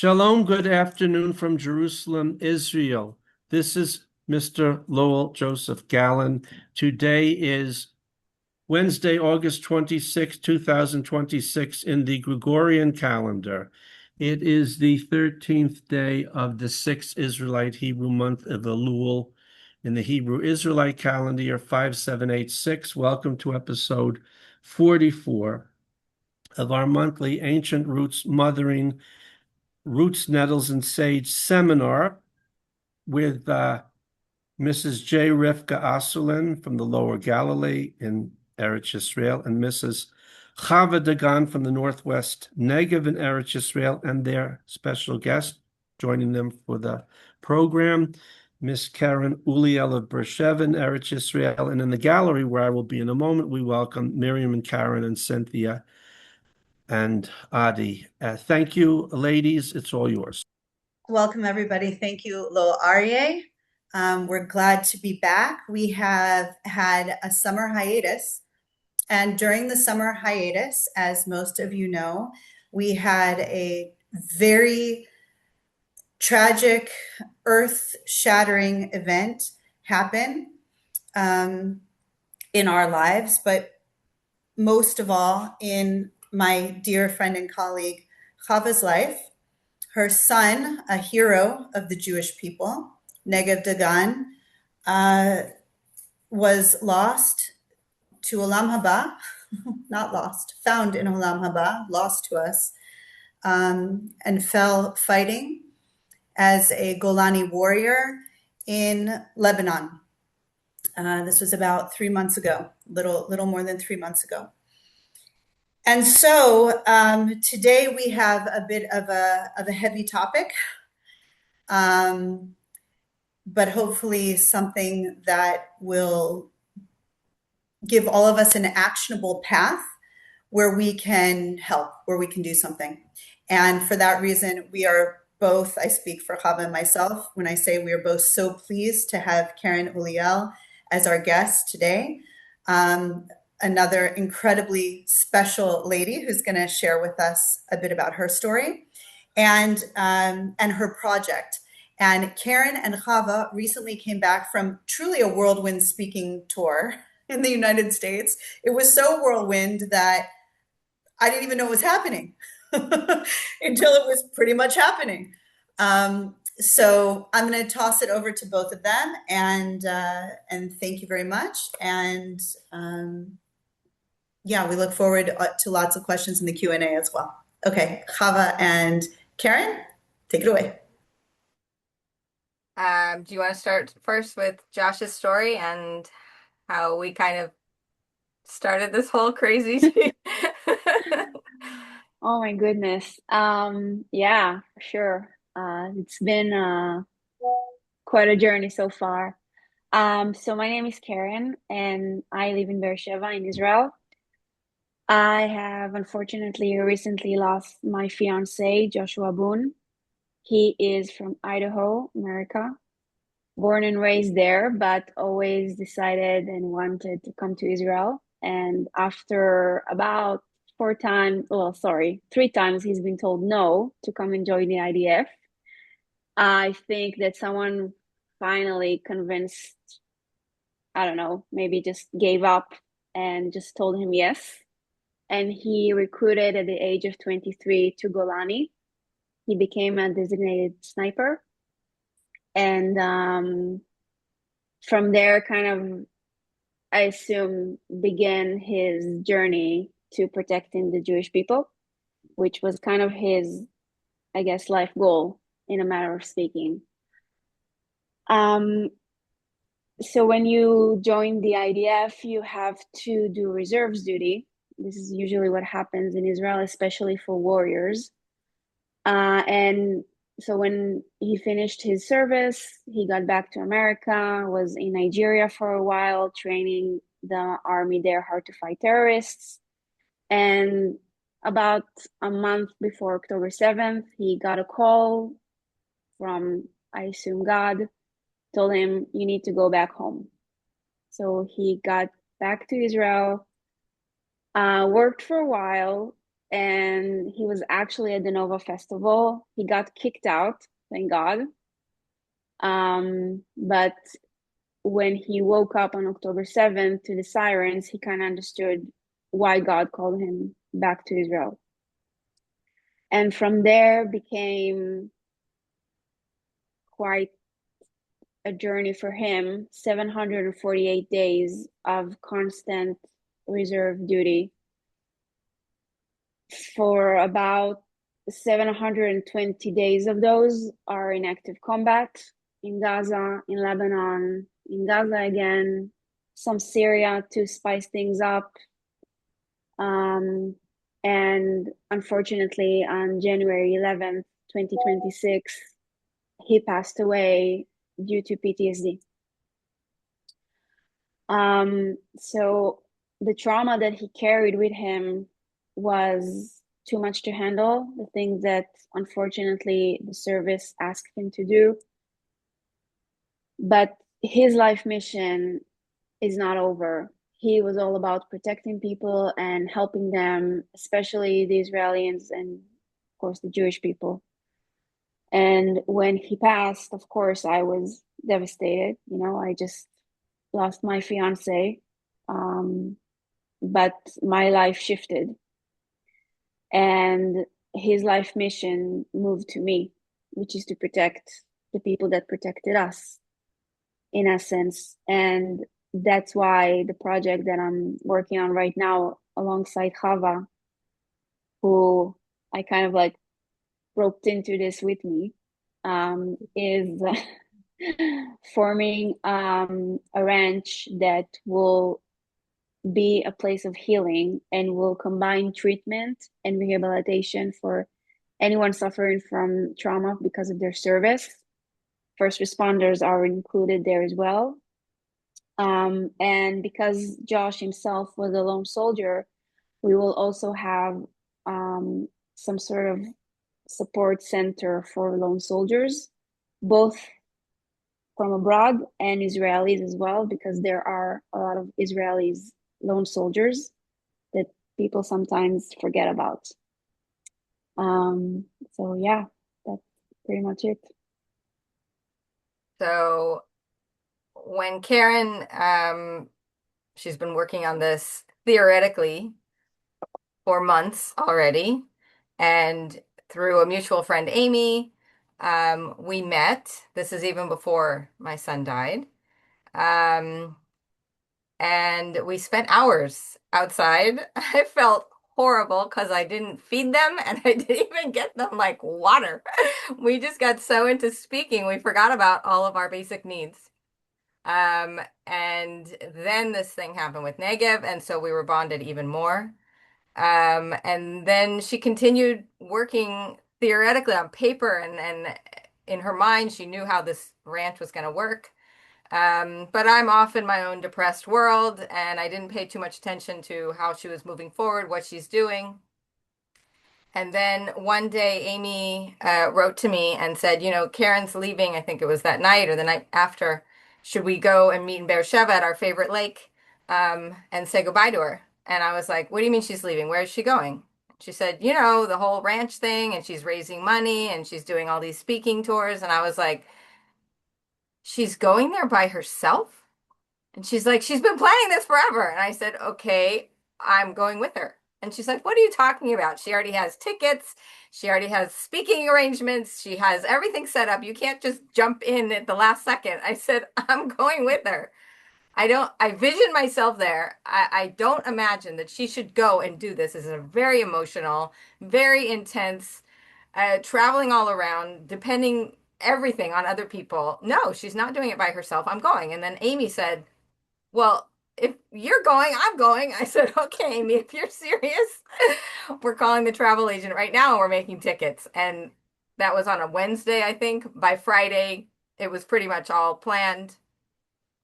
Shalom, good afternoon from Jerusalem, Israel. This is Mr. Lowell Joseph Gallen. Today is Wednesday, August 26, 2026, in the Gregorian calendar. It is the 13th day of the 6th Israelite Hebrew month of Elul in the Hebrew Israelite calendar, year 5786. Welcome to episode 44 of our monthly Ancient Roots Mothering Roots, Nettles, and Sage seminar with Mrs. J. Rivka Asulin from the Lower Galilee in Eretz Yisrael and Mrs. Chava Dagan from the Northwest Negev in Eretz Yisrael, and their special guest joining them for the program, Miss Keren Ouliel of Beersheba in Eretz Yisrael. And in the gallery, where I will be in a moment, we welcome Miriam and Karen and Cynthia and Adi. Thank you, ladies. It's all yours. Welcome, everybody. Thank you, Lo Aryeh. We're glad to be back. We have had a summer hiatus, and during the summer hiatus, as most of you know, we had a very tragic, earth-shattering event happen in our lives, but most of all in my dear friend and colleague Chava's life. Her son, a hero of the Jewish people, Negev Dagan, was lost to Olam Haba, not lost, found in Olam Haba, lost to us, and fell fighting as a Golani warrior in Lebanon. This was about 3 months ago, little more than 3 months ago. And so today we have a bit of a heavy topic, but hopefully something that will give all of us an actionable path where we can help, where we can do something. And for that reason, we are both, I speak for Chava and myself, when I say we are both so pleased to have Keren Ouliel as our guest today. Another incredibly special lady who's going to share with us a bit about her story and her project. And Keren and Chava recently came back from truly a whirlwind speaking tour in the United States. It was so whirlwind that I didn't even know it was happening until it was pretty much happening. So I'm going to toss it over to both of them, and thank you very much. And yeah, we look forward to lots of questions in the Q&A as well. Okay, Chava and Keren, take it away. Do you want to start first with Josh's story and how we kind of started this whole crazy? Oh my goodness. Yeah, for sure. It's been quite a journey so far. So my name is Keren and I live in Beersheba in Israel. I have unfortunately recently lost my fiance, Joshua Boone. He is from Idaho, America, born and raised there, but always decided and wanted to come to Israel. And after about 3 times he's been told no to come and join the IDF. I think that someone finally convinced, I don't know, maybe just gave up and just told him yes. And he recruited at the age of 23 to Golani. He became a designated sniper. And from there, kind of, I assume, began his journey to protecting the Jewish people, which was kind of his, I guess, life goal in a matter of speaking. So when you join the IDF, you have to do reserves duty. This is usually what happens in Israel, especially for warriors. And so when he finished his service, he got back to America, was in Nigeria for a while, training the army there how to fight terrorists. And about a month before October 7th, he got a call from, I assume, God, told him, you need to go back home. So he got back to Israel, worked for a while, and he was actually at the Nova Festival. He got kicked out, thank God. But when he woke up on October 7th to the sirens, he kind of understood why God called him back to Israel. And from there became quite a journey for him, 748 days of constant reserve duty. For about 720 days of those are in active combat in Gaza, in Lebanon, in Gaza again, some Syria to spice things up. And unfortunately, on January 11th, 2026, he passed away due to PTSD. So the trauma that he carried with him was too much to handle, the things that unfortunately the service asked him to do. But his life mission is not over. He was all about protecting people and helping them, especially the Israelis and, of course, the Jewish people. And when he passed, of course, I was devastated. You know, I just lost my fiance. But my life shifted, and his life mission moved to me, which is to protect the people that protected us, in essence. And that's why the project that I'm working on right now alongside Chava, who I kind of like roped into this with me, is forming a ranch that will be a place of healing and will combine treatment and rehabilitation for anyone suffering from trauma because of their service. First responders are included there as well. And because Josh himself was a lone soldier, we will also have some sort of support center for lone soldiers, both from abroad and Israelis as well, because there are a lot of Israelis lone soldiers that people sometimes forget about. So yeah, that's pretty much it. So when Keren, she's been working on this theoretically for months already, and through a mutual friend, Amy, we met. This is even before my son died. Um, and we spent hours outside. I felt horrible because I didn't feed them and I didn't even get them like water. We just got so into speaking, we forgot about all of our basic needs. And then this thing happened with Negev, and so we were bonded even more. And then she continued working theoretically on paper, and in her mind, she knew how this ranch was going to work. But I'm off in my own depressed world, and I didn't pay too much attention to how she was moving forward, what she's doing. And then one day, Amy wrote to me and said, you know, Karen's leaving. I think it was that night or the night after. Should we go and meet in Beersheba at our favorite lake and say goodbye to her? And I was like, what do you mean she's leaving? Where is she going? She said, you know, the whole ranch thing, and she's raising money and she's doing all these speaking tours. And I was like, she's going there by herself? And she's like, she's been planning this forever. And I said, okay, I'm going with her. And she's like, what are you talking about? She already has tickets. She already has speaking arrangements. She has everything set up. You can't just jump in at the last second. I said, I'm going with her. I vision myself there. I don't imagine that she should go and do this. This is a very emotional, very intense, traveling all around, depending everything on other people. No, she's not doing it by herself. I'm going. And then Amy said, well, if you're going, I'm going. I said, okay, Amy, if you're serious, we're calling the travel agent right now and we're making tickets. And that was on a Wednesday, I think. By Friday, it was pretty much all planned.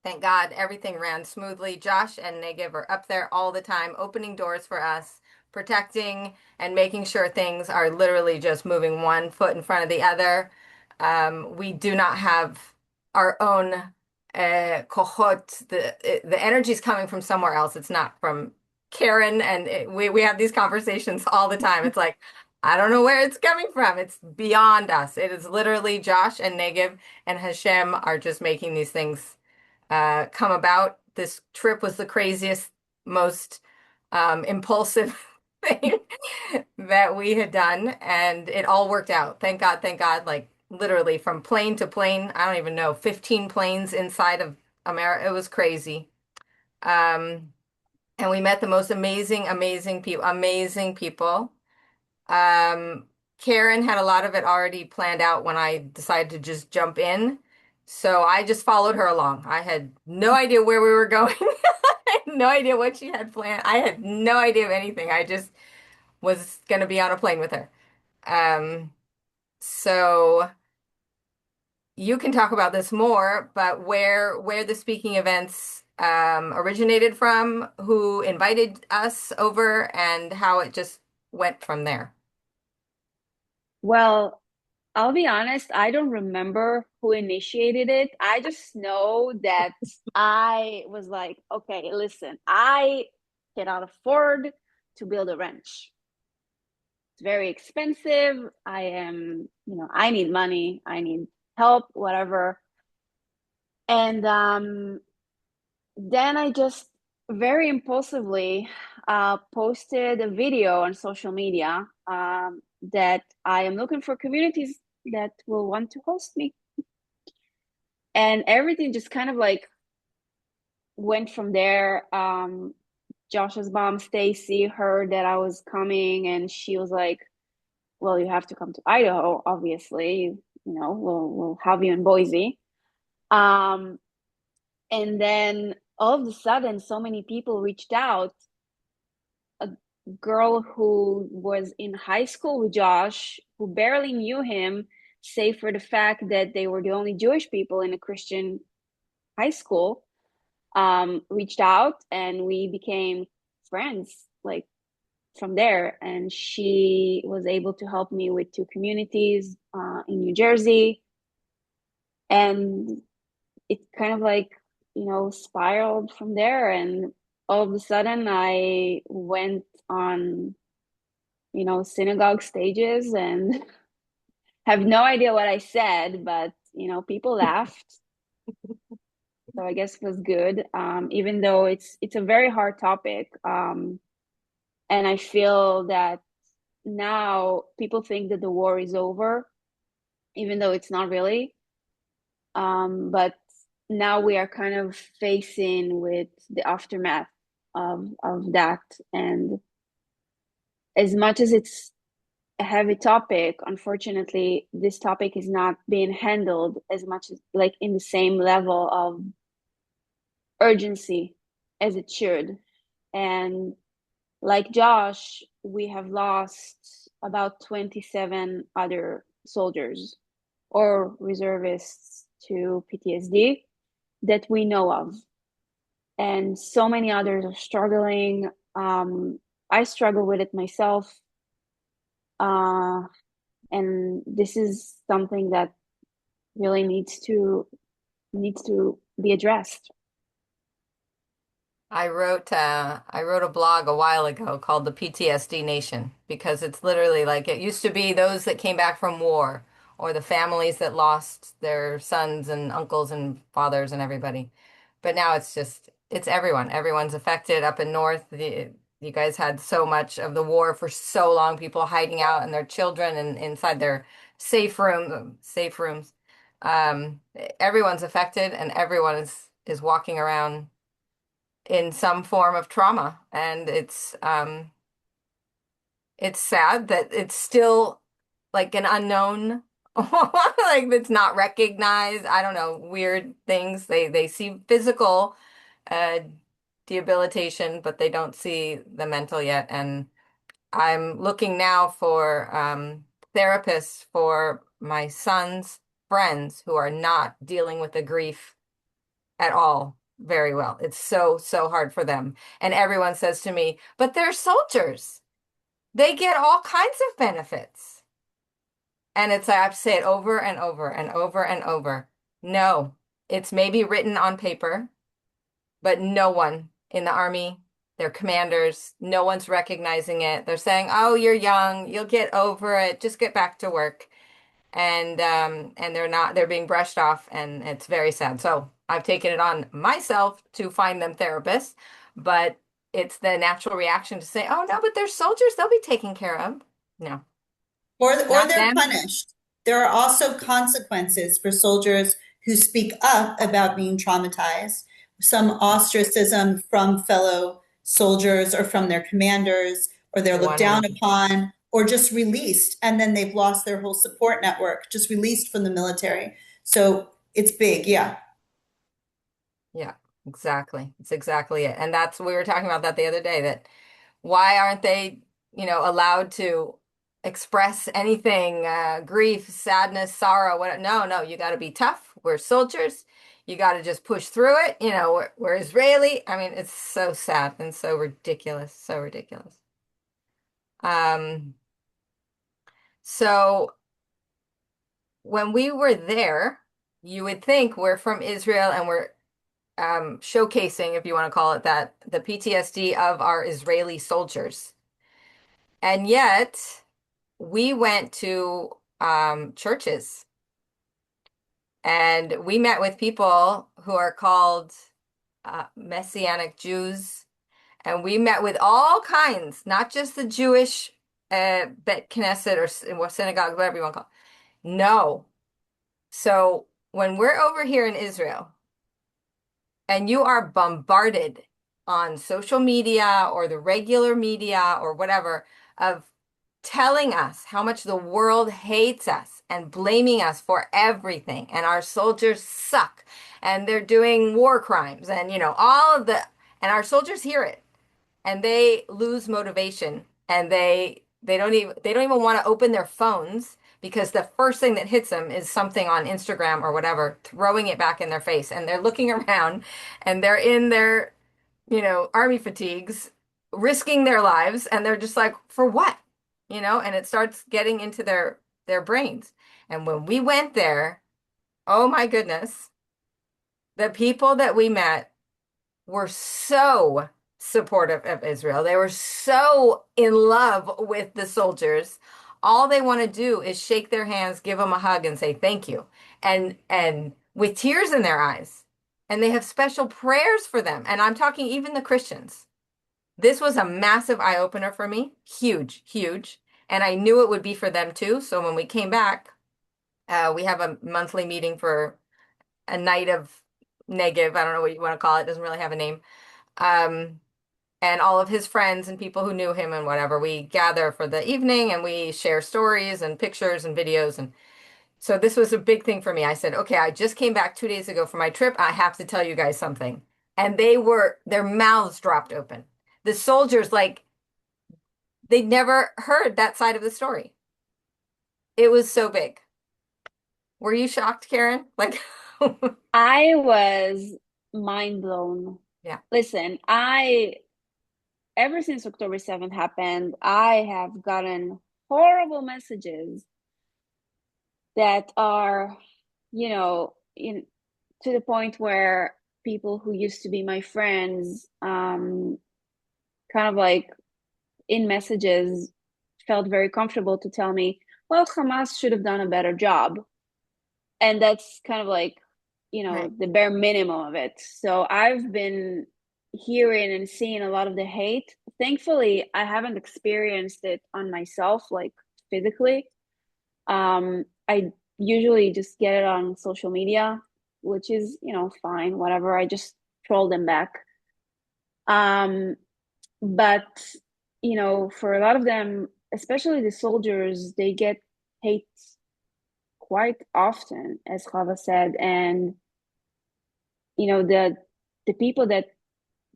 Thank God everything ran smoothly. Josh and Negev are up there all the time, opening doors for us, protecting and making sure things are literally just moving one foot in front of the other. We do not have our own kohot. The energy is coming from somewhere else. It's not from Keren, and we have these conversations all the time. It's like, I don't know where it's coming from. It's beyond us. It is literally Josh and Negev and Hashem are just making these things come about. This trip was the craziest, most impulsive thing that we had done, and it all worked out. Thank God, thank God. Like literally from plane to plane, I don't even know, 15 planes inside of America. It was crazy. Um, and we met the most amazing, amazing people, amazing people. Um, Karen had a lot of it already planned out when I decided to just jump in. So I just followed her along. I had no idea where we were going. I had no idea what she had planned. I had no idea of anything. I just was going to be on a plane with her. Um, so you can talk about this more, but where the speaking events originated from, who invited us over, and how it just went from there. Well, I'll be honest, I don't remember who initiated it. I just know that I was like, okay, listen, I cannot afford to build a ranch. It's very expensive. I am, I need money, I need help, whatever. And then I just very impulsively posted a video on social media that I am looking for communities that will want to host me. And everything just kind of like went from there. Josh's mom, Stacy, heard that I was coming and she was like, well, you have to come to Idaho, obviously. We'll have you in Boise. Um, and then all of a sudden, so many people reached out. A girl who was in high school with Josh, who barely knew him, save for the fact that they were the only Jewish people in a Christian high school, reached out and we became friends like from there. And she was able to help me with two communities in New Jersey. And it kind of like, spiraled from there. And all of a sudden, I went on, synagogue stages and have no idea what I said, but, people laughed. So I guess it was good, even though it's a very hard topic. And I feel that now people think that the war is over, even though it's not really. But now we are kind of facing with the aftermath of that. And as much as it's a heavy topic, unfortunately, this topic is not being handled as much as like in the same level of urgency as it should. And like Josh, we have lost about 27 other soldiers or reservists to PTSD that we know of. And so many others are struggling. I struggle with it myself. And this is something that really needs to be addressed. I wrote a blog a while ago called the PTSD Nation because it's literally like it used to be those that came back from war or the families that lost their sons and uncles and fathers and everybody. But now it's everyone. Everyone's affected up in north. You guys had so much of the war for so long, people hiding out and their children and inside their safe rooms. Um, Everyone's affected and everyone is walking around in some form of trauma. And it's sad that it's still like an unknown, like it's not recognized. I don't know, weird things. They see physical uh debilitation, but they don't see the mental yet. And I'm looking now for therapists for my son's friends who are not dealing with the grief at all very well. It's so, so hard for them. And everyone says to me, but they're soldiers. They get all kinds of benefits. And it's like I have to say it over and over and over and over. No, it's maybe written on paper, but no one in the army, They're commanders. No one's recognizing it. They're saying, "Oh, you're young. You'll get over it. Just get back to work." And they're not. They're being brushed off, and it's very sad. So I've taken it on myself to find them therapists, but it's the natural reaction to say, "Oh no, but they're soldiers. They'll be taken care of." No, Or not they're them. punished. There are also consequences for soldiers who speak up about being traumatized, some ostracism from fellow soldiers or from their commanders, or they're looked down 100. upon, or just released, and then they've lost their whole support network, just released from the military. So it's big, yeah. Yeah, exactly. It's exactly it. And that's we were talking about that the other day, that why aren't they, allowed to express anything, grief, sadness, sorrow, what no, no, you got to be tough. We're soldiers. You got to just push through it. We're Israeli. I mean, it's so sad and so ridiculous, so ridiculous. Um, so when we were there, you would think we're from Israel and we're showcasing, if you want to call it that, the PTSD of our Israeli soldiers. And yet, we went to churches and we met with people who are called Messianic Jews. And we met with all kinds, not just the Jewish Bet Knesset or synagogue, whatever you want to call it. No. So when we're over here in Israel, and you are bombarded on social media or the regular media or whatever of telling us how much the world hates us and blaming us for everything, and our soldiers suck and they're doing war crimes, and all of the, and our soldiers hear it and they lose motivation, and they don't even want to open their phones because the first thing that hits them is something on Instagram or whatever, throwing it back in their face, and they're looking around and they're in their, army fatigues, risking their lives, and they're just like, for what? And it starts getting into their brains. And when we went there, oh my goodness, the people that we met were so supportive of Israel. They were so in love with the soldiers. All they want to do is shake their hands, give them a hug, and say thank you. And with tears in their eyes. And they have special prayers for them. And I'm talking even the Christians. This was a massive eye opener for me. Huge, huge. And I knew it would be for them too. So when we came back, we have a monthly meeting for a night of Negev. I don't know what you want to call it. It doesn't really have a name. Um, and all of his friends and people who knew him and whatever, we gather for the evening and we share stories and pictures and videos. And so this was a big thing for me. I said, okay, I just came back 2 days ago from my trip. I have to tell you guys something. And their mouths dropped open. The soldiers, like, they'd never heard that side of the story. It was so big. Were you shocked, Keren? Like, I was mind blown. yeah, Listen, ever since October 7th happened, I have gotten horrible messages that are, to the point where people who used to be my friends, kind of like in messages, felt very comfortable to tell me, well, Hamas should have done a better job. And that's kind of like, right. the bare minimum of it. So I've been hearing and seeing a lot of the hate. Thankfully, I haven't experienced it on myself, like physically. I usually just get it on social media, which is, fine, whatever. I just troll them back. Um, but, for a lot of them, especially the soldiers, they get hate quite often, as Chava said. And, the people that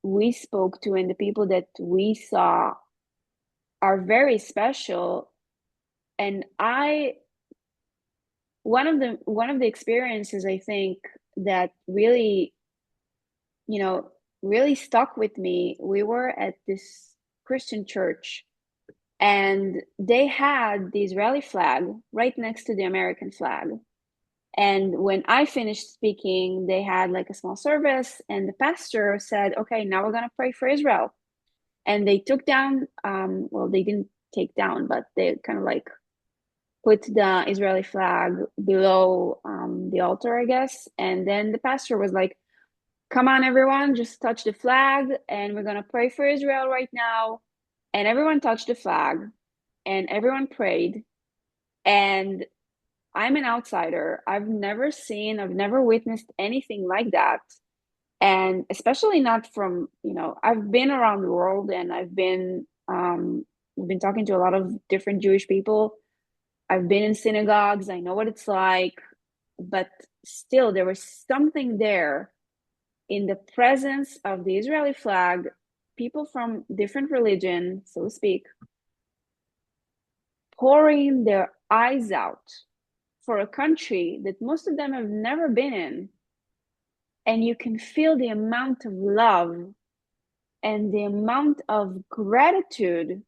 we spoke to and the people that we saw are very special. And one of the experiences, I think, that you know, really stuck with me, we were at this Christian church and they had the Israeli flag right next to the American flag. And when I finished speaking, they had like a small service, and the pastor said, okay, now we're going to pray for Israel. And they took down, well, they didn't take down, but they kind of like put the Israeli flag below the altar, I guess. And then the pastor was like, come on, everyone, just touch the flag, and we're going to pray for Israel right now. And everyone touched the flag, and everyone prayed. And I'm an outsider. I've never witnessed anything like that. And especially not from, I've been around the world, and I've been talking to a lot of different Jewish people. I've been in synagogues. I know what it's like, but still there was something there in the presence of the Israeli flag, people from different religion, so to speak, pouring their eyes out for a country that most of them have never been in. And you can feel the amount of love and the amount of gratitude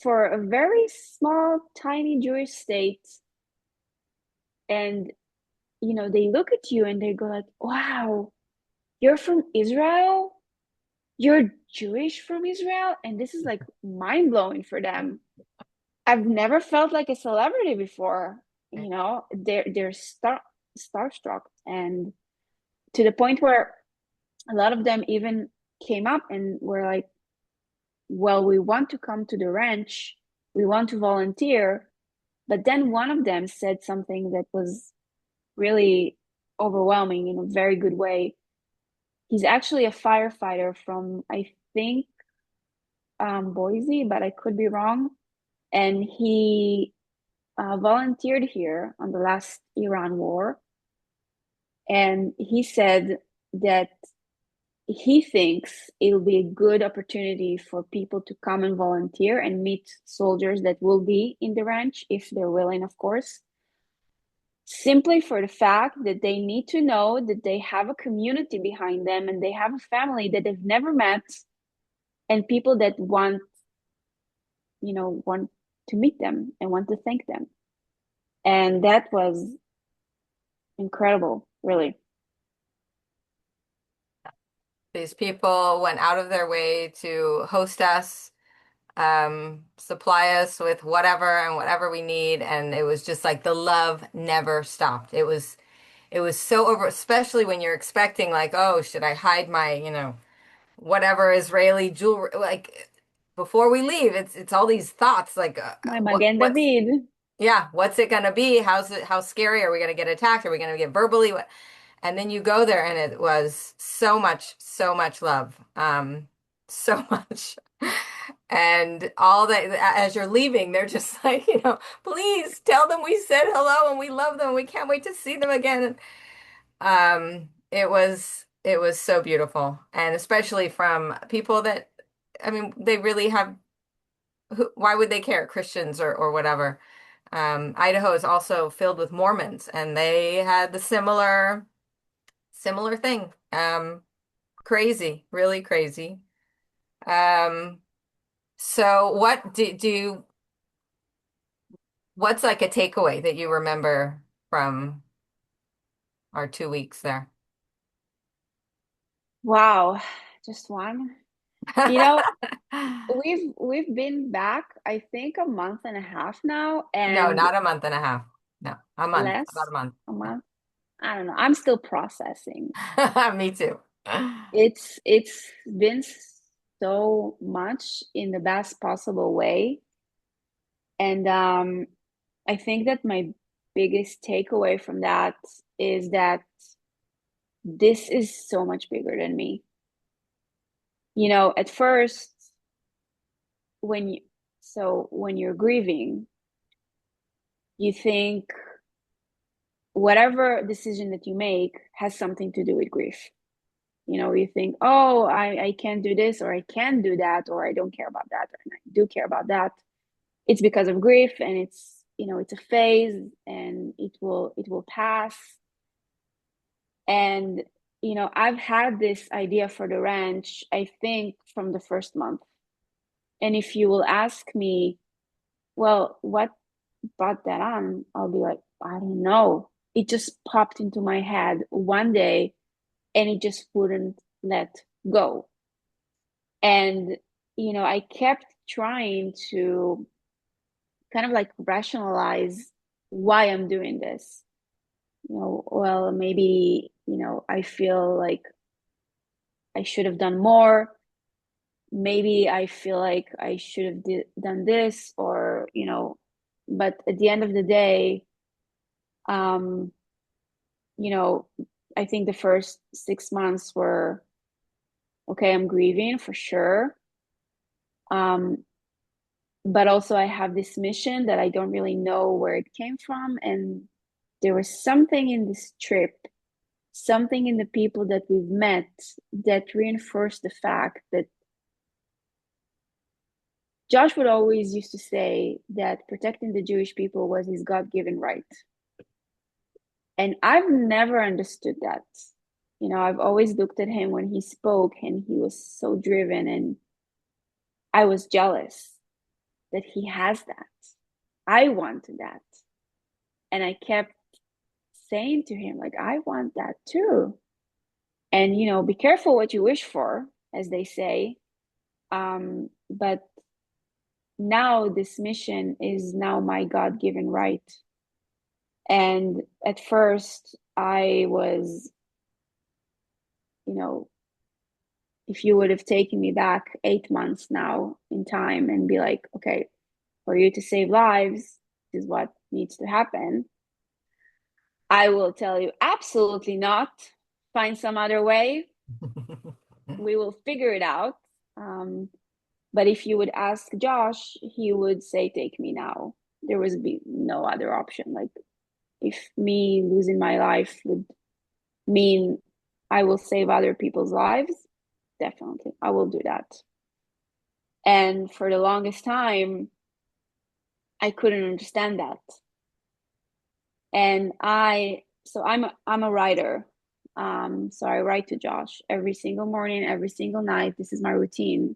for a very small, tiny Jewish state. And, they look at you and they go like, wow, you're from Israel? You're Jewish from Israel? And this is like mind blowing for them. I've never felt like a celebrity before. They're starstruck, and to the point where a lot of them even came up and were like, well, we want to come to the ranch, we want to volunteer. But then one of them said something that was really overwhelming in a very good way. He's actually a firefighter from, I think, Boise, but I could be wrong. And he volunteered here on the last Iran war. And he said that he thinks it'll be a good opportunity for people to come and volunteer and meet soldiers that will be in the ranch, if they're willing, of course, simply for the fact that they need to know that they have a community behind them and they have a family that they've never met, and people that want to meet them and want to thank them. And that was incredible, really. These people went out of their way to host us, supply us with whatever we need, and it was just like the love never stopped. It was so over, especially when you're expecting like, oh, should I hide my, whatever Israeli jewelry, like before we leave, it's all these thoughts like My Magen what's David. yeah, what's it gonna be? How scary? Are we gonna get attacked? Are we gonna get verbally? What? And then you go there and it was so much love. So much. And all that as you're leaving, they're just like, please tell them we said hello and we love them. We can't wait to see them again. It was so beautiful. And especially from people that, I mean, they really have, why would they care? Christians or whatever. Idaho is also filled with Mormons, and they had the similar thing. Crazy, really crazy. Um, so what what's like a takeaway that you remember from our 2 weeks there? Wow, just one. You know, we've been back, I think, a month and a half now, No, and not a month and a half. No, a month, about less, a month. a month. I don't know. I'm still processing. Me too. It's been so much in the best possible way. And I think that my biggest takeaway from that is that this is so much bigger than me. At first, when you when you're grieving, you think whatever decision that you make has something to do with grief. You think, oh, I can't do this, or I can do that, or I don't care about that, or I do care about that. It's because of grief, and it's a phase, and it will pass. And I've had this idea for the ranch, I think, from the first month. And if you will ask me, well, what brought that on? I'll be like, I don't know. It just popped into my head one day, and it just wouldn't let go. And, I kept trying to kind of like rationalize why I'm doing this. Well, maybe, I feel like I should have done more. Maybe I feel like I should have done this, or, but at the end of the day, um, you know, I think the first 6 months were okay, I'm grieving for sure. Um, but also I have this mission that I don't really know where it came from. And there was something in this trip, something in the people that we've met that reinforced the fact that Josh would always used to say that protecting the Jewish people was his God-given right. And I've never understood that. I've always looked at him when he spoke and he was so driven, and I was jealous that he has that. I wanted that. And I kept saying to him, like, I want that too. And, be careful what you wish for, as they say. But now this mission is now my God-given right. And at first I was, if you would have taken me back 8 months now in time and be like, okay, for you to save lives is what needs to happen, I will tell you absolutely not. Find some other way. We will figure it out. But if you would ask Josh, he would say, take me now. There would be no other option. Like, if me losing my life would mean I will save other people's lives, definitely, I will do that. And for the longest time, I couldn't understand that. And I'm a writer. So I write to Josh every single morning, every single night. This is my routine.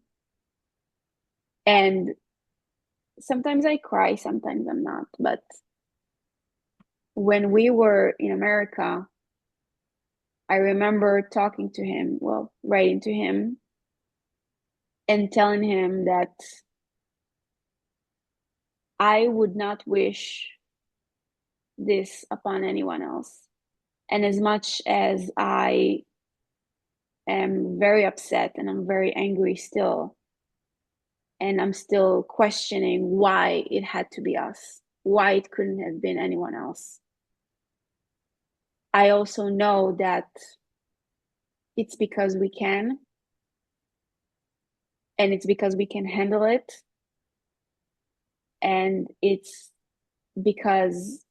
And sometimes I cry, sometimes I'm not. But when we were in America, I remember talking to him, well, writing to him and telling him that I would not wish this upon anyone else. And as much as I am very upset and I'm very angry still, and I'm still questioning why it had to be us, why it couldn't have been anyone else, I also know that it's because we can, and it's because we can handle it, and it's because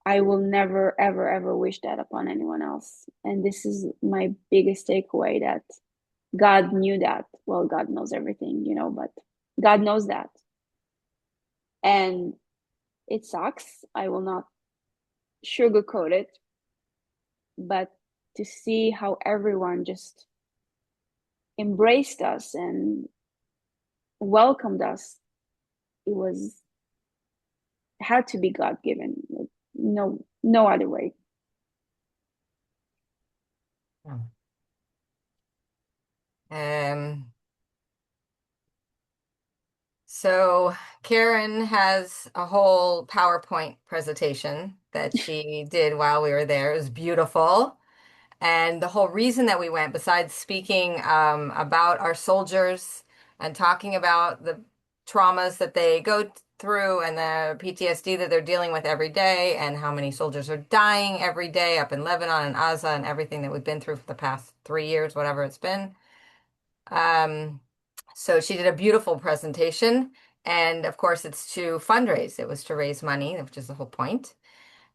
I will never, ever, ever wish that upon anyone else. And this is my biggest takeaway, that God knew that. Well, God knows everything, but God knows that. And it sucks. I will not sugarcoat it. But to see how everyone just embraced us and welcomed us, it had to be God given. No other way. So Keren has a whole PowerPoint presentation that she did while we were there. It was beautiful. And the whole reason that we went, besides speaking about our soldiers and talking about the traumas that they go through and the PTSD that they're dealing with every day, and how many soldiers are dying every day up in Lebanon and Gaza and everything that we've been through for the past 3 years, whatever it's been. So she did a beautiful presentation. And of course, it's to fundraise. It was to raise money, which is the whole point,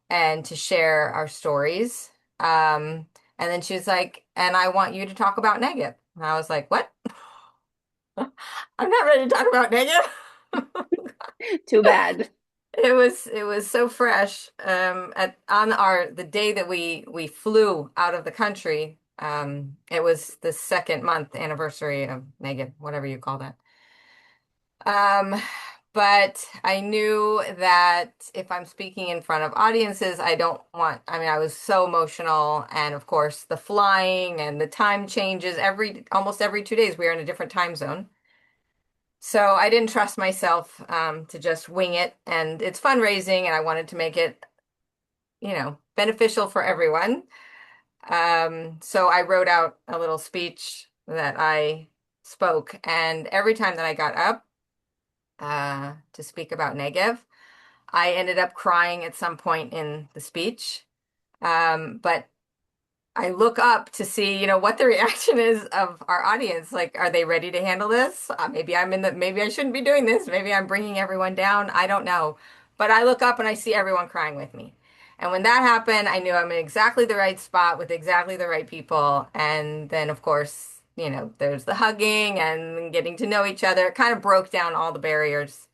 and to share our stories. And then she was like, and I want you to talk about Negev. And I was like, what? I'm not ready to talk about Negev. Too bad. It was so fresh. On the day that we flew out of the country, it was the 2nd month anniversary of Negev, whatever you call that. Um, But I knew that if I'm speaking in front of audiences, I don't want, I mean, I was so emotional. And of course, the flying and the time changes almost every 2 days, we are in a different time zone. So I didn't trust myself to just wing it. And it's fundraising, and I wanted to make it, beneficial for everyone. So I wrote out a little speech that I spoke. And every time that I got up to speak about Negev, I ended up crying at some point in the speech. But I look up to see, what the reaction is of our audience. Like, are they ready to handle this? Maybe I shouldn't be doing this. Maybe I'm bringing everyone down. I don't know. But I look up and I see everyone crying with me. And when that happened, I knew I'm in exactly the right spot with exactly the right people. And then, of course, there's the hugging and getting to know each other. It kind of broke down all the barriers.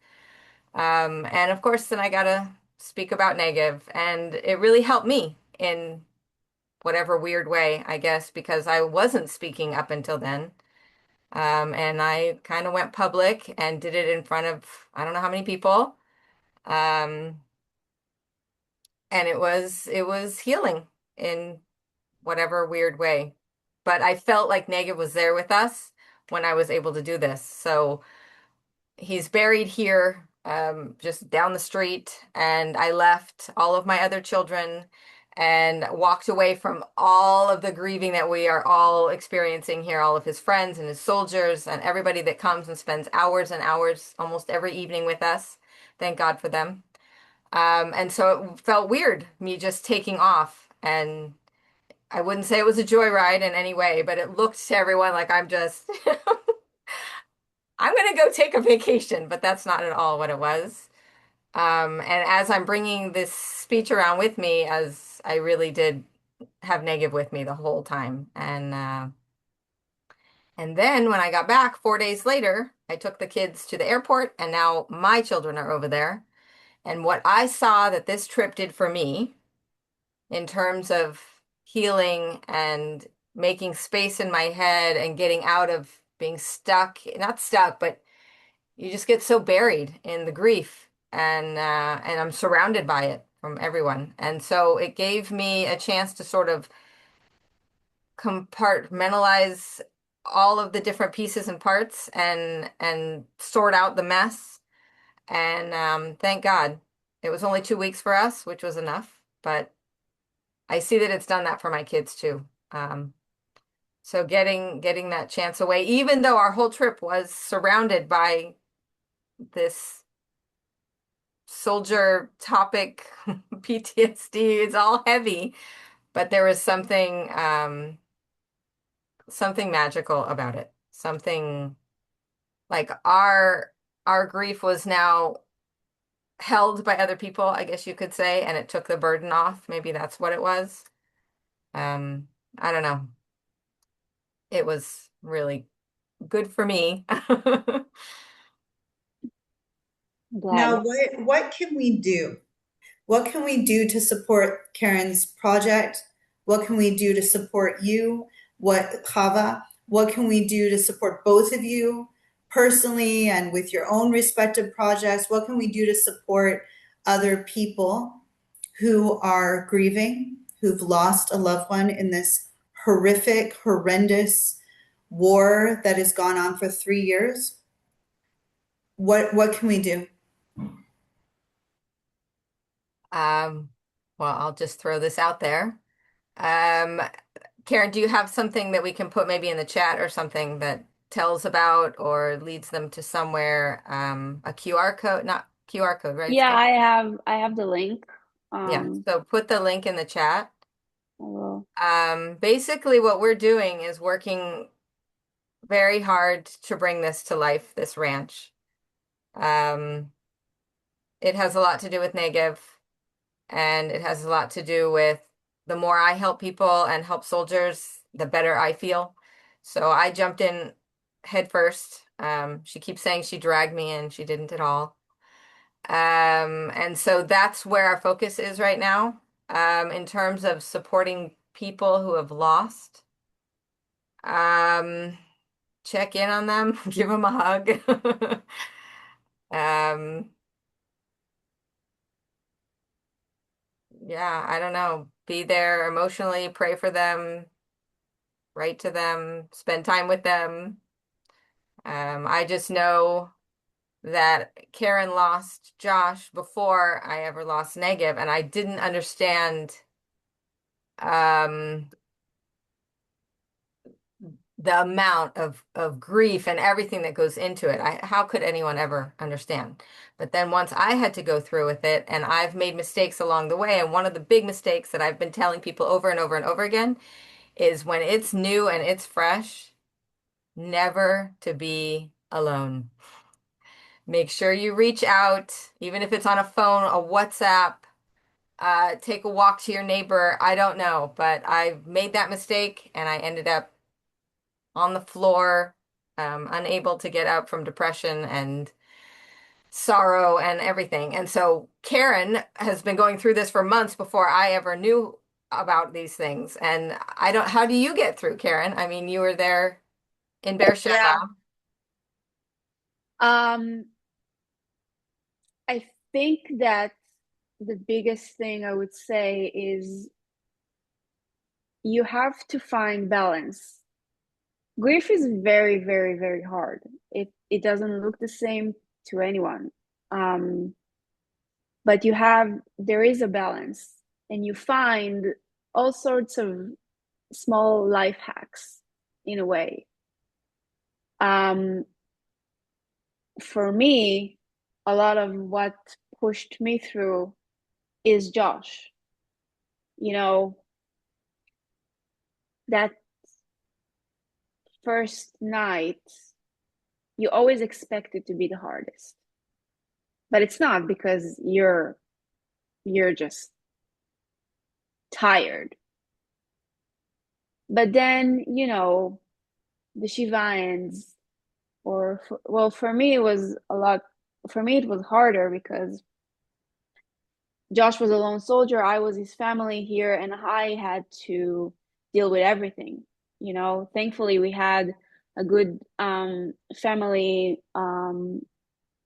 And of course, then I got to speak about Negev. And it really helped me in whatever weird way, I guess, because I wasn't speaking up until then. And I kind of went public and did it in front of I don't know how many people. Um, and it was healing in whatever weird way. But I felt like Negev was there with us when I was able to do this. So he's buried here, just down the street, and I left all of my other children and walked away from all of the grieving that we are all experiencing here, all of his friends and his soldiers and everybody that comes and spends hours and hours almost every evening with us. Thank God for them. And so it felt weird, me just taking off. And I wouldn't say it was a joyride in any way, but it looked to everyone like I'm just I'm gonna go take a vacation, but that's not at all what it was. And as I'm bringing this speech around with me, as I really did have Negev with me the whole time, and then when I got back 4 days later, I took the kids to the airport, and now my children are over there. And what I saw that this trip did for me in terms of healing and making space in my head and getting out of being stuck, not stuck, but you just get so buried in the grief, and I'm surrounded by it from everyone. And so it gave me a chance to sort of compartmentalize all of the different pieces and parts and sort out the mess. And thank God. It was only 2 weeks for us, which was enough, but I see that it's done that for my kids too. So getting that chance away, even though our whole trip was surrounded by this soldier topic PTSD. It's all heavy, but there was something magical about it. Something like our grief was now held by other people, I guess you could say, and it took the burden off. Maybe that's what it was. I don't know. It was really good for me. Glad. Now, what can we do? What can we do to support Keren's project? What can we do to support you? Chava, what can we do to support both of you personally and with your own respective projects? What can we do to support other people who are grieving, who've lost a loved one in this horrific, horrendous war that has gone on for 3 years? What can we do? Um, well, I'll just throw this out there. Um, Karen, do you have something that we can put maybe in the chat or something that tells about or leads them to somewhere? A QR code, not QR code, right? It's Yeah, called. I have the link. Yeah. So put the link in the chat. I will. Basically what we're doing is working very hard to bring this to life, this ranch. Um, it has a lot to do with Negev, and it has a lot to do with the more I help people and help soldiers, the better I feel. So I jumped in head first. She keeps saying she dragged me in. She didn't at all. And so that's where our focus is right now, in terms of supporting people who have lost. Um, Check in on them, give them a hug. Um, yeah, I don't know. Be there emotionally, pray for them, write to them, spend time with them. I just know that Keren lost Josh before I ever lost Negev, and I didn't understand um, the amount of grief and everything that goes into it. How could anyone ever understand? But then once I had to go through with it, and I've made mistakes along the way, and one of the big mistakes that I've been telling people over and over and over again is when it's new and it's fresh, never to be alone. Make sure you reach out, even if it's on a phone, a WhatsApp, take a walk to your neighbor. I don't know, but I've made that mistake and I ended up on the floor, unable to get up from depression and sorrow and everything. And so Keren has been going through this for months before I ever knew about these things. And I don't, how do you get through, Keren? I mean, you were there in Yeah. Beersheba. Um, I think that the biggest thing I would say is you have to find balance. Grief is very, very, very hard. It doesn't look the same to anyone. Um, but there is a balance, and you find all sorts of small life hacks in a way. For me, a lot of what pushed me through is Josh. You know, that first night, you always expect it to be the hardest, but it's not because you're just tired. But then, the Shiva ends, well, for me, it was a lot, for me, it was harder because Josh was a lone soldier. I was his family here, and I had to deal with everything. Thankfully, we had a good family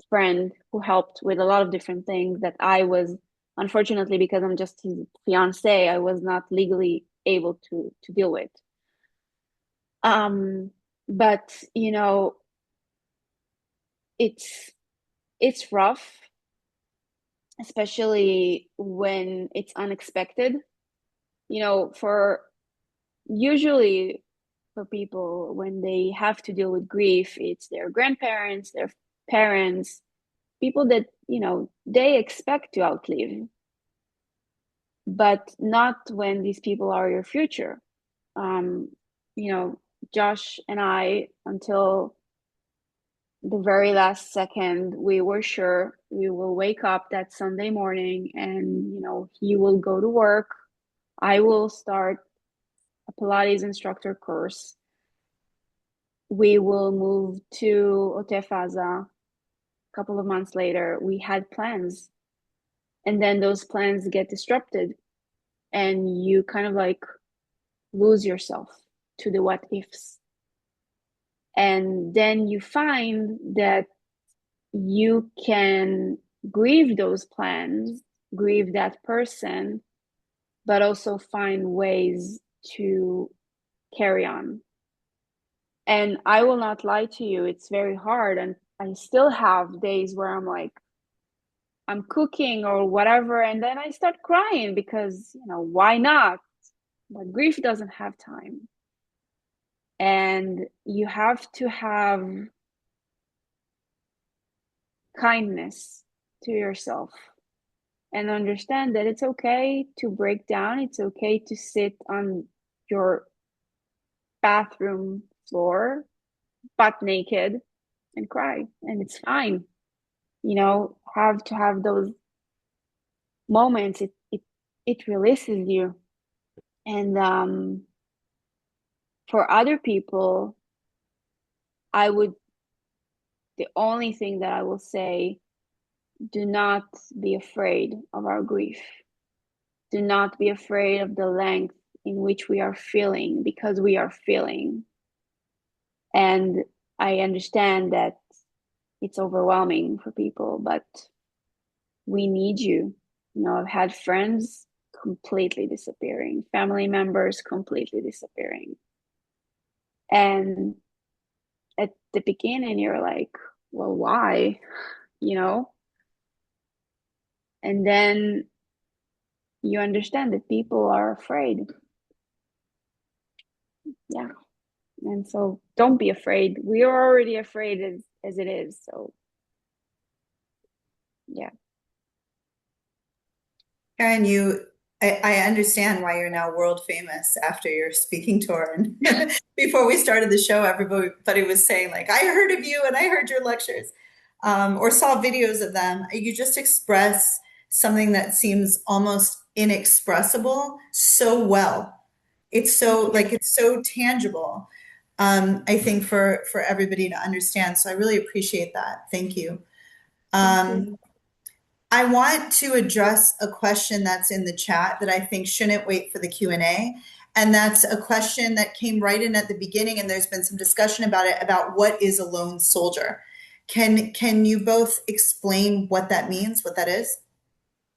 friend who helped with a lot of different things that I was, unfortunately, because I'm just his fiance, I was not legally able to deal with. But it's it's rough, especially when it's unexpected. For usually for people when they have to deal with grief, it's their grandparents, their parents, people that, they expect to outlive, but not when these people are your future. Um, Josh and I, until the very last second, we were sure we will wake up that Sunday morning and, he will go to work. I will start a Pilates instructor course. We will move to Otefaza. A couple of months later, we had plans. And then those plans get disrupted and you kind of like lose yourself to the what ifs. And then you find that you can grieve those plans, grieve that person, but also find ways to carry on. And I will not lie to you, it's very hard. And I still have days where I'm like, I'm cooking or whatever, and then I start crying because, why not? But grief doesn't have time. And you have to have kindness to yourself and understand that it's okay to break down. It's okay to sit on your bathroom floor, butt naked, and cry. And it's fine. Have to have those moments. It releases you. And for other people, the only thing that I will say, do not be afraid of our grief. Do not be afraid of the length in which we are feeling, because we are feeling. And I understand that it's overwhelming for people, but we need you. You know, I've had friends completely disappearing, family members completely disappearing. And at the beginning, you're like, well, why? You know? And then you understand that people are afraid. Yeah. And so don't be afraid. We are already afraid as it is. So, yeah. Karen, I understand why you're now world famous after your speaking tour. And before we started the show, everybody was saying, like, I heard of you and I heard your lectures, or saw videos of them. You just express something that seems almost inexpressible so well. It's so like it's so tangible. I think for everybody to understand. So I really appreciate that. Thank you. Thank Um, you. I want to address a question that's in the chat that I think shouldn't wait for the Q&A. And that's a question that came right in at the beginning, and there's been some discussion about it, about what is a lone soldier. Can you both explain what that means, what that is?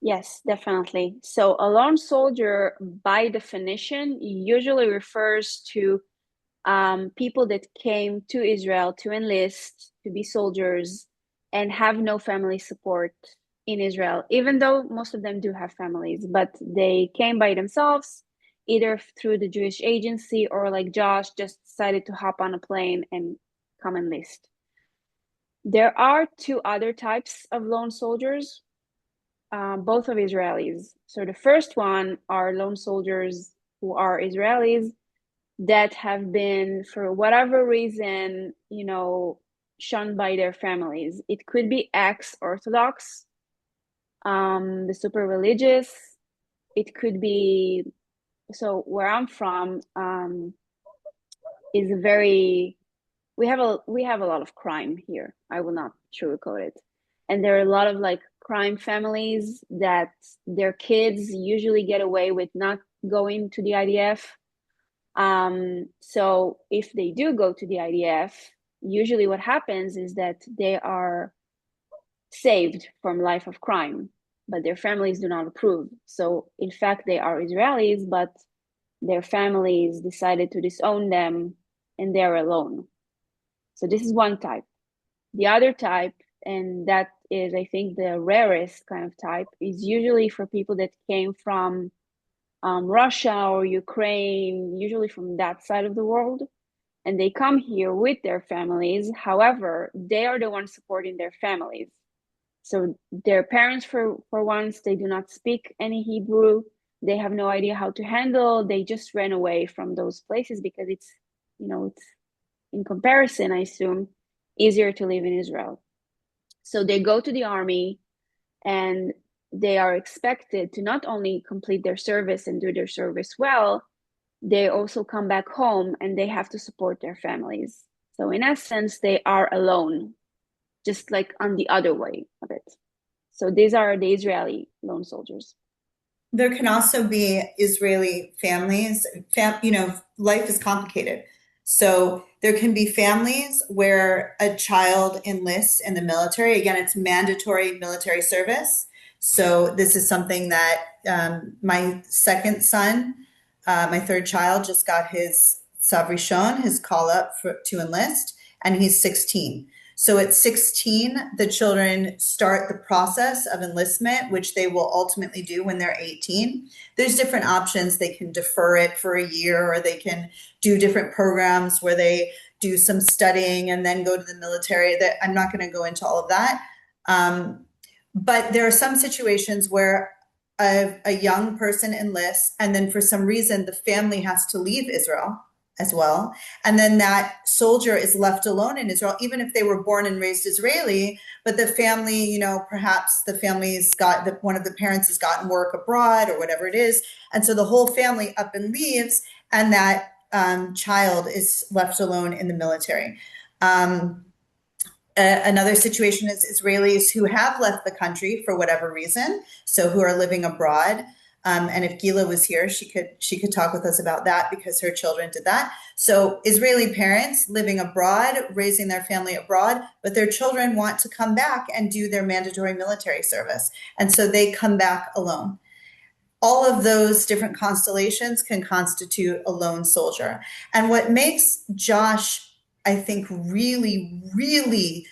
Yes, definitely. So a lone soldier, by definition, usually refers to people that came to Israel to enlist, to be soldiers, and have no family support in Israel, even though most of them do have families, but they came by themselves, either through the Jewish agency or like Josh just decided to hop on a plane and come enlist. There are two other types of lone soldiers, both of Israelis. So the first one are lone soldiers who are Israelis that have been, for whatever reason, you know, shunned by their families. It could be ex-Orthodox, the super religious. It could be, so where I'm from, is very, we have a lot of crime here. I will not sugarcoat it. And there are a lot of like crime families that their kids usually get away with not going to the IDF. So if they do go to the IDF, usually what happens is that they are saved from life of crime, but their families do not approve. So in fact, they are Israelis, but their families decided to disown them and they're alone. So this is one type. The other type, and that is, I think, the rarest kind of type, is usually for people that came from Russia or Ukraine, usually from that side of the world, and they come here with their families. However, they are the ones supporting their families. So their parents, for once, they do not speak any Hebrew. They have no idea how to handle. They just ran away from those places because it's, you know, it's in comparison, I assume, easier to live in Israel. So they go to the army and they are expected to not only complete their service and do their service well, they also come back home and they have to support their families. So in essence, they are alone, just like on the other way of it. So these are the Israeli lone soldiers. There can also be Israeli families. Life is complicated. So there can be families where a child enlists in the military. Again, it's mandatory military service. So this is something that my second son, my third child, just got his Savrishon, his call up to enlist, and he's 16. So at 16, the children start the process of enlistment, which they will ultimately do when they're 18. There's different options. They can defer it for a year, or they can do different programs where they do some studying and then go to the military. That I'm not going to go into all of that. But there are some situations where a young person enlists, and then for some reason the family has to leave Israel as well. And then that soldier is left alone in Israel, even if they were born and raised Israeli, but the family, perhaps the family's got one of the parents has gotten work abroad or whatever it is. And so the whole family up and leaves, and that child is left alone in the military. Another situation is Israelis who have left the country for whatever reason, so who are living abroad. And if Gila was here, she could talk with us about that because her children did that. So Israeli parents living abroad, raising their family abroad, but their children want to come back and do their mandatory military service. And so they come back alone. All of those different constellations can constitute a lone soldier. And what makes Josh, I think, really, really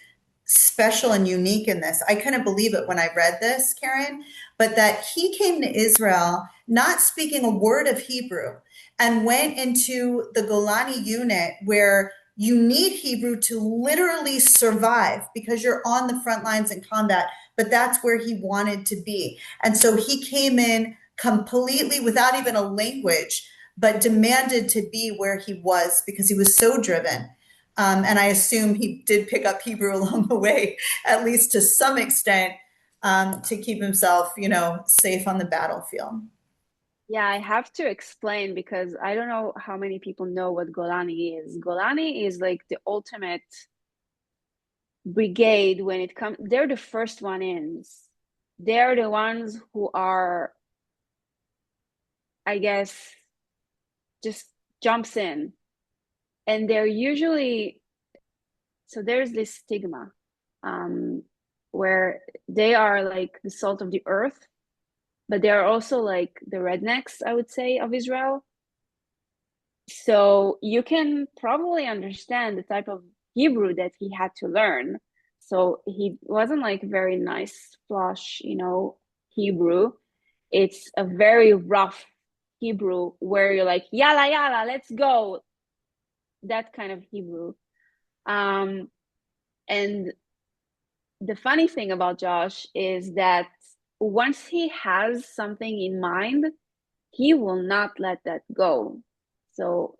special and unique in this, I couldn't believe it when I read this, Keren, but that he came to Israel not speaking a word of Hebrew and went into the Golani unit where you need Hebrew to literally survive because you're on the front lines in combat, but that's where he wanted to be. And so he came in completely without even a language, but demanded to be where he was because he was so driven. And I assume he did pick up Hebrew along the way, at least to some extent, to keep himself, safe on the battlefield. Yeah, I have to explain because I don't know how many people know what Golani is. Golani is like the ultimate brigade when it comes, they're the first one in. They're the ones who are, I guess, just jumps in. And they're usually, so there's this stigma where they are like the salt of the earth, but they are also like the rednecks, I would say, of Israel. So you can probably understand the type of Hebrew that he had to learn. So he wasn't like very nice, flush, Hebrew. It's a very rough Hebrew where you're like, yalla, yalla, let's go. That kind of Hebrew. And the funny thing about Josh is that once he has something in mind, he will not let that go. So,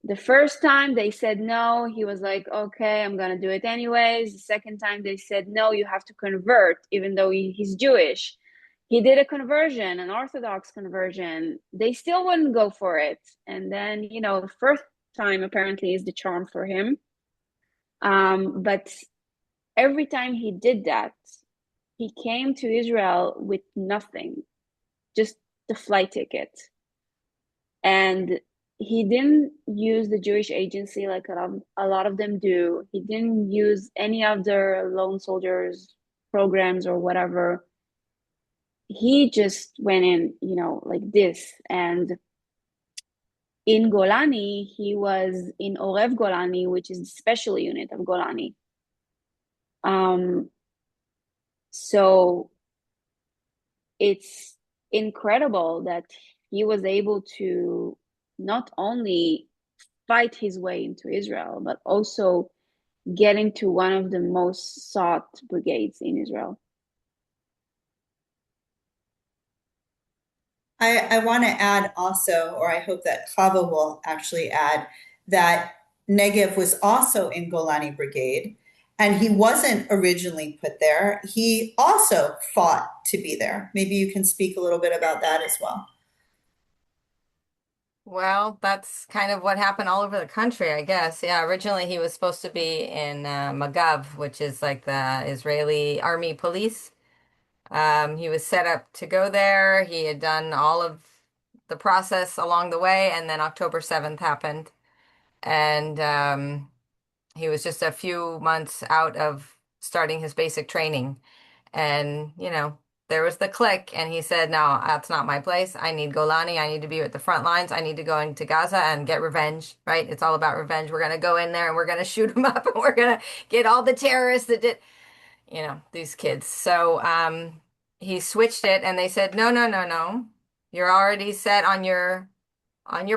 the first time they said no, he was like, okay, I'm going to do it anyways. The second time they said, no, you have to convert, even though he's Jewish. He did a conversion, an Orthodox conversion. They still wouldn't go for it. And then, the first time apparently is the charm for him. But every time he did that, he came to Israel with nothing, just the flight ticket. And he didn't use the Jewish agency like a lot of them do. He didn't use any of their lone soldiers programs or whatever. He just went in, like this. And in Golani, he was in Orev Golani, which is the special unit of Golani. So it's incredible that he was able to not only fight his way into Israel, but also get into one of the most sought brigades in Israel. I want to add also, or I hope that Chava will actually add, that Negev was also in Golani Brigade, and he wasn't originally put there. He also fought to be there. Maybe you can speak a little bit about that as well. Well, that's kind of what happened all over the country, I guess. Yeah, originally he was supposed to be in Magav, which is like the Israeli Army police. He was set up to go there. He had done all of the process along the way, and then October 7th happened. And he was just a few months out of starting his basic training. And, there was the click, and he said, no, that's not my place. I need Golani. I need to be at the front lines. I need to go into Gaza and get revenge, right? It's all about revenge. We're going to go in there and we're going to shoot them up and we're going to get all the terrorists that did, these kids. So he switched it and they said, no, no, no, no. You're already set on your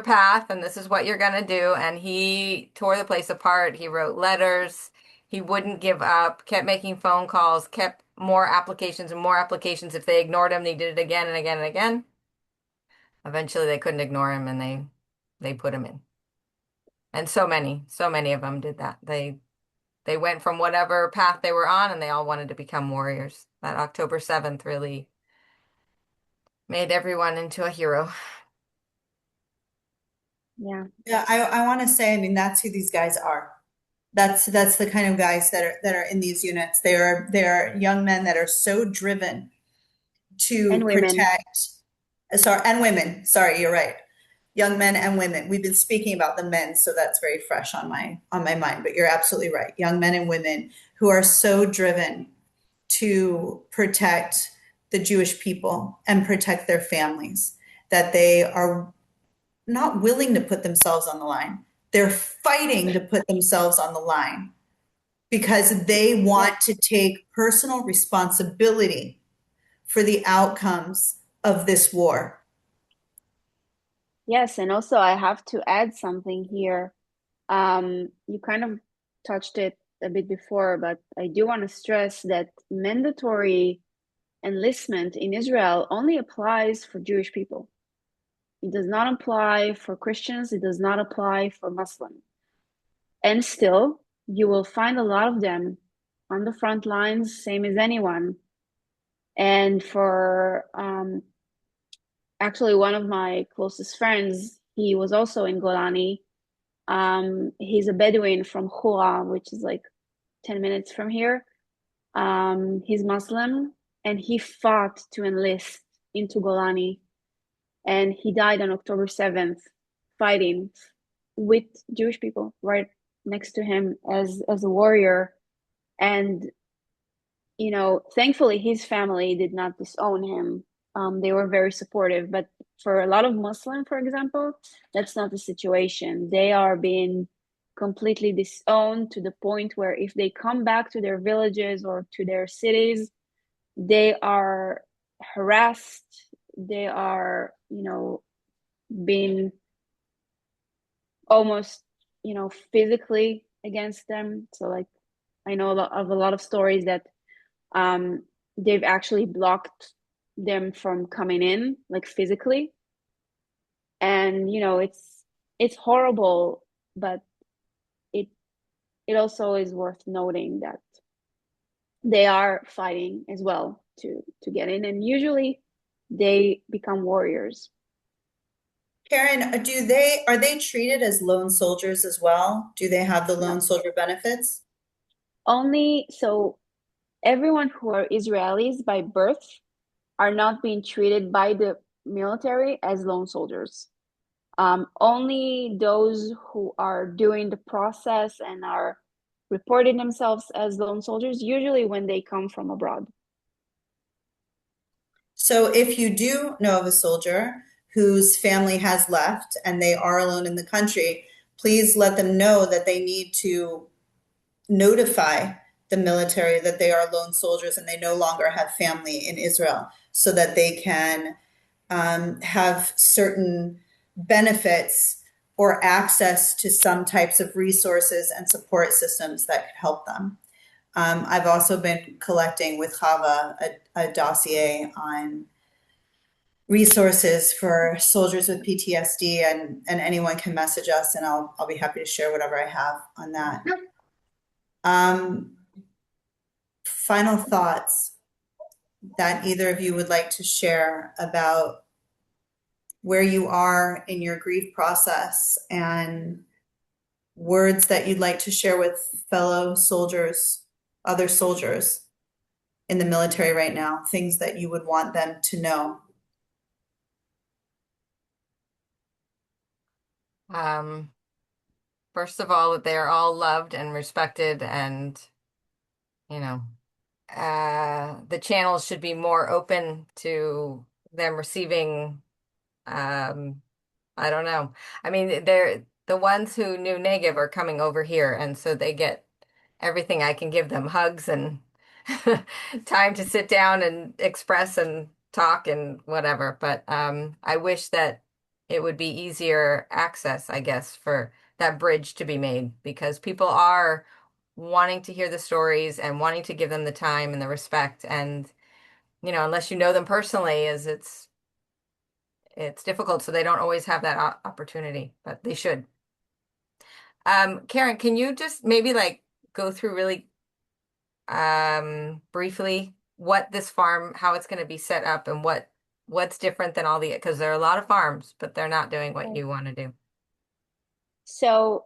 path and this is what you're going to do. And he tore the place apart. He wrote letters. He wouldn't give up, kept making phone calls, kept more applications and more applications. If they ignored him, they did it again and again and again. Eventually they couldn't ignore him and they put him in. And so many of them did that. They went from whatever path they were on and they all wanted to become warriors. That October 7th really made everyone into a hero. Yeah. Yeah, I want to say, I mean, that's who these guys are. That's the kind of guys that are in these units. They are young men that are so driven to And women. protect, sorry, and women. Sorry, you're right. Young men and women. We've been speaking about the men, so that's very fresh on my mind, but you're absolutely right. Young men and women who are so driven to protect the Jewish people and protect their families that they are not willing to put themselves on the line. They're fighting to put themselves on the line because they Yeah. want to take personal responsibility for the outcomes of this war. Yes, and also I have to add something here. You kind of touched it a bit before, but I do want to stress that mandatory enlistment in Israel only applies for Jewish people. It does not apply for Christians, it does not apply for Muslims. And still, you will find a lot of them on the front lines, same as anyone. And for actually one of my closest friends, he was also in Golani. He's a Bedouin from Hura, which is like 10 minutes from here. He's Muslim and he fought to enlist into Golani. And he died on October 7th, fighting with Jewish people right next to him as a warrior. And thankfully his family did not disown him. They were very supportive, but for a lot of Muslim, for example, that's not the situation. They are being completely disowned to the point where if they come back to their villages or to their cities, they are harassed. They are, being almost, physically against them. So like I know a lot of stories that they've actually blocked them from coming in, like physically. And it's horrible, but it it also is worth noting that they are fighting as well to get in, and usually they become warriors. Karen, are they treated as lone soldiers as well? Do they have the No, lone soldier benefits? only so everyone who are Israelis by birth are not being treated by the military as lone soldiers. Only those who are doing the process and are reporting themselves as lone soldiers, usually when they come from abroad. So if you do know of a soldier whose family has left and they are alone in the country, please let them know that they need to notify the military that they are lone soldiers and they no longer have family in Israel so that they can have certain benefits or access to some types of resources and support systems that could help them. I've also been collecting with Chava a dossier on resources for soldiers with PTSD, and anyone can message us and I'll be happy to share whatever I have on that. Final thoughts that either of you would like to share about where you are in your grief process and words that you'd like to share with fellow soldiers, other soldiers in the military right now, things that you would want them to know. Um, First of all, that they are all loved and respected, and you know, the channels should be more open to them receiving, um, I don't know. I mean, they're the ones who knew Negev are coming over here, and so they get everything I can give them, hugs and time to sit down and express and talk and whatever. But I wish that it would be easier access, I guess, for that bridge to be made because people are wanting to hear the stories and wanting to give them the time and the respect. And, unless you know them personally, is it's difficult. So they don't always have that opportunity, but they should. Keren, can you just maybe like go through really briefly what this farm, how it's going to be set up and what's different than all the, because there are a lot of farms, but they're not doing what you want to do. So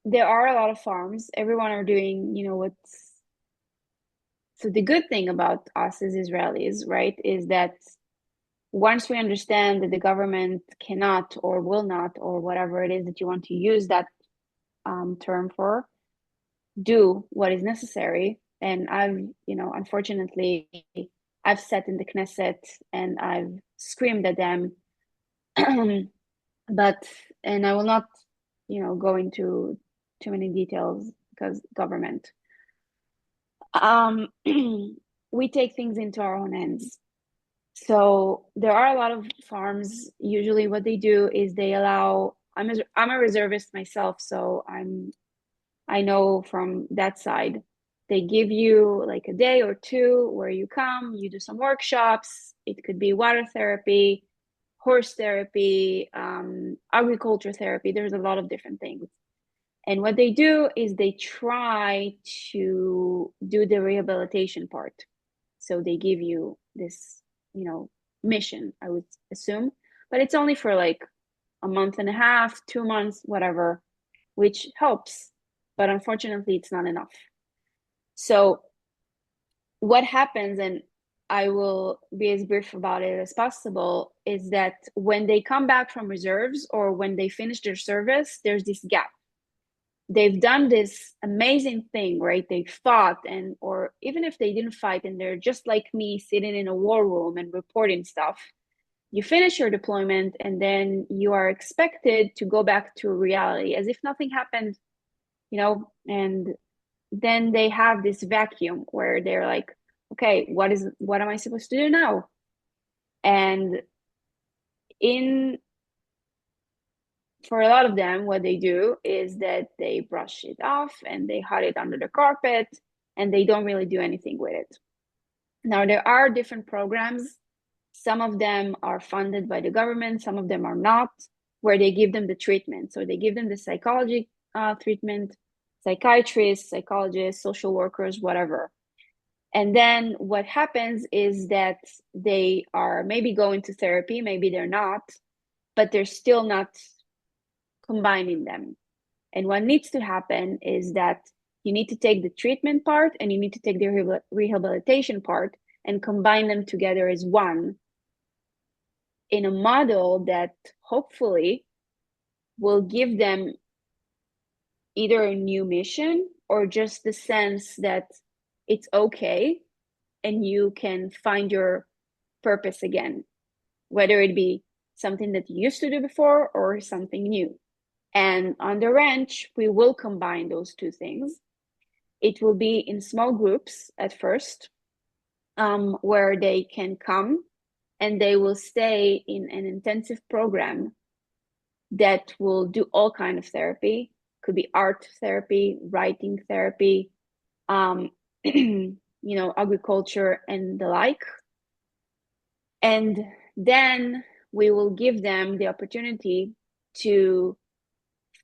there are a lot of farms. Everyone are doing, what's So the good thing about us as Israelis, right, is that once we understand that the government cannot or will not, or whatever it is that you want to use that term for, do what is necessary. And I've, unfortunately, I've sat in the Knesset and I've screamed at them, but, and I will not, go into too many details because government. We take things into our own hands. So there are a lot of farms. Usually, what they do is they allow. I'm a reservist myself, so I know from that side. They give you like a day or two where you come, you do some workshops. It could be water therapy, horse therapy, agriculture therapy. There's a lot of different things. And what they do is they try to do the rehabilitation part. So they give you this, mission, I would assume, but it's only for like a month and a half, 2 months, whatever, which helps. But unfortunately, it's not enough. So what happens, and I will be as brief about it as possible, is that when they come back from reserves or when they finish their service, there's this gap. They've done this amazing thing, right? They fought, and or even if they didn't fight and they're just like me sitting in a war room and reporting stuff, you finish your deployment and then you are expected to go back to reality as if nothing happened, and then they have this vacuum where they're like, okay, what am I supposed to do now? And for a lot of them, what they do is that they brush it off and they hide it under the carpet and they don't really do anything with it. Now, there are different programs. Some of them are funded by the government, some of them are not, where they give them the treatment. So they give them the psychology treatment, psychiatrists, psychologists, social workers, whatever. And then what happens is that they are maybe going to therapy, maybe they're not, but they're still not combining them. And what needs to happen is that you need to take the treatment part and you need to take the rehabilitation part and combine them together as one in a model that hopefully will give them either a new mission or just the sense that it's okay and you can find your purpose again, whether it be something that you used to do before or something new. And on the ranch, we will combine those two things. It will be in small groups at first, where they can come and they will stay in an intensive program that will do all kind of therapy. Could be art therapy, writing therapy, agriculture and the like. And then we will give them the opportunity to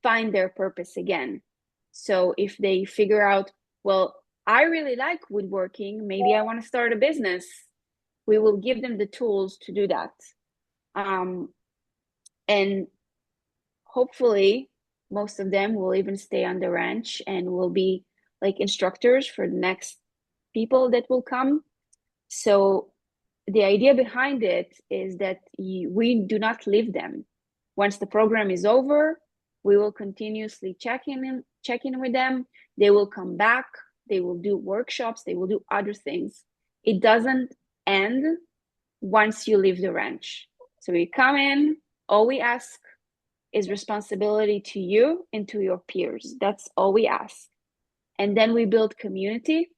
find their purpose again. So if they figure out, well, I really like woodworking, maybe I want to start a business, we will give them the tools to do that. And hopefully most of them will even stay on the ranch and will be like instructors for the next people that will come. So the idea behind it is that we do not leave them. Once the program is over, we will continuously check in with them. They will come back. They will do workshops. They will do other things. It doesn't end once you leave the ranch. So we come in, all we ask is responsibility to you and to your peers. That's all we ask. And then we build community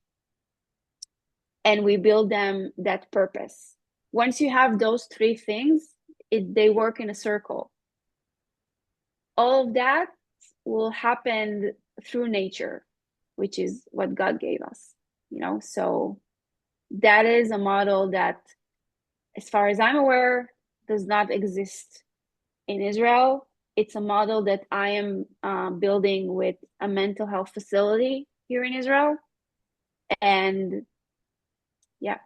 and we build them that purpose. Once you have those three things, they work in a circle. All of that will happen through nature, which is what God gave us, So that is a model that, as far as I'm aware, does not exist in Israel. It's a model that I am building with a mental health facility here in Israel. And yeah.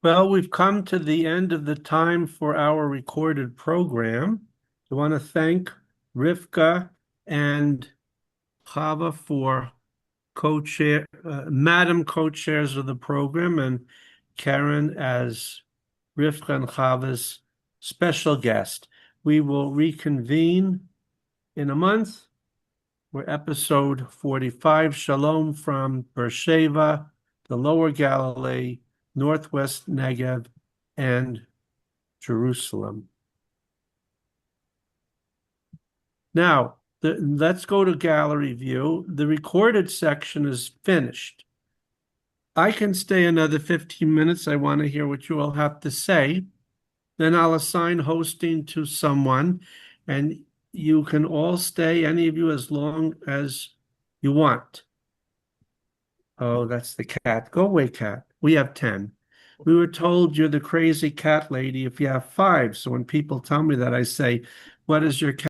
Well, we've come to the end of the time for our recorded program. I want to thank Rivka and Chava for co-chair, Madam co-chairs of the program, and Keren as Rivka and Chava's special guest. We will reconvene in a month. We're episode 45. Shalom from Beersheba, the Lower Galilee, Northwest Negev, and Jerusalem. Now, let's go to gallery view. The recorded section is finished. I can stay another 15 minutes. I want to hear what you all have to say. Then I'll assign hosting to someone, and you can all stay, any of you, as long as you want. Oh, that's the cat. Go away, cat. We have 10. We were told you're the crazy cat lady if you have 5. So when people tell me that, I say, what is your cat?